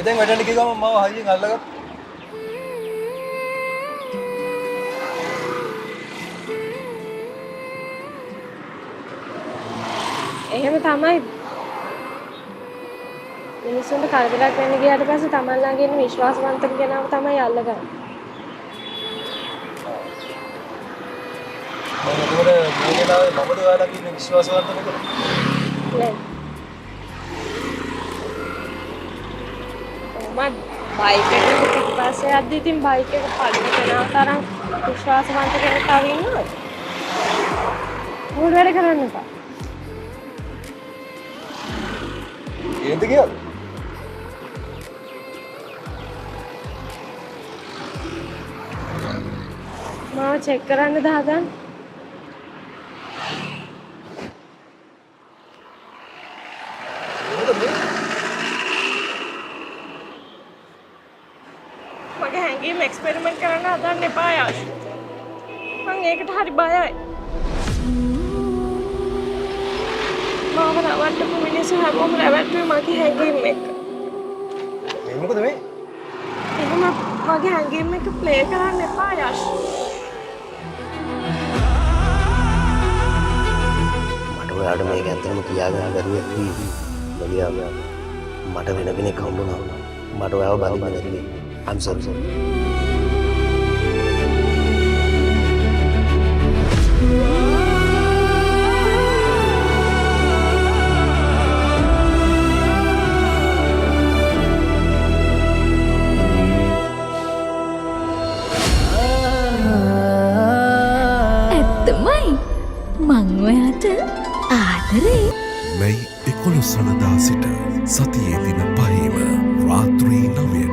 ඉතින් වැඩට ගිහම මාව හයියෙන් අල්ලගත්තා. එහෙම තමයි. මිනිස්සුන්ට කරදරයක් වෙන්න ගියාට පස්සේ තමන් ළඟ ඉන්න විශ්වාසවන්තම කෙනාව තමයි අල්ලගන්නේ. මම ඒකට මේ වෙලාවේ මමද ඔයාලගේ ඉන්න විශ්වාසවන්තම කෙනා. නෑ. මම බයික් එකට පිටිපස්සේ යද්දි ඉතින් බයික් එක පල්ලෙ කෙනා තරම් විශ්වාසවන්ත කෙනෙක් තව ඉන්නවද? මොකද වැඩ කරන්න එපා. ఏంది ගියද? මාව චෙක් කරන්න දාගන්න. මගේ හැංගීම් එක්ස්පෙරිමන්ට් කරන්න හදන්න එපා යාෂ්. මං ඒකට හරි බයයි. මාව රවට්ටපු මිනිස්සු හැමෝම රැවට්ටුවේ මගේ හැංගීම් එක්ක. මේ මොකද මේ? එහෙම මගේ හැංගීම් එක ප්ලේ කරන්න එපා යාෂ්. මට ඔයාලට මේක ඇත්තටම කියාගන්න බැරුව ඇති. බලියා මට වෙන කෙනෙක් හම්බුණා. මට ඔයාව බලින්න බැරි. I'm sorry. ඇත්තමයි මං ඔයාට ආදරේ. මැයි 11 වනදා සිට සතියේ දින 5ම රාත්‍රී 9ට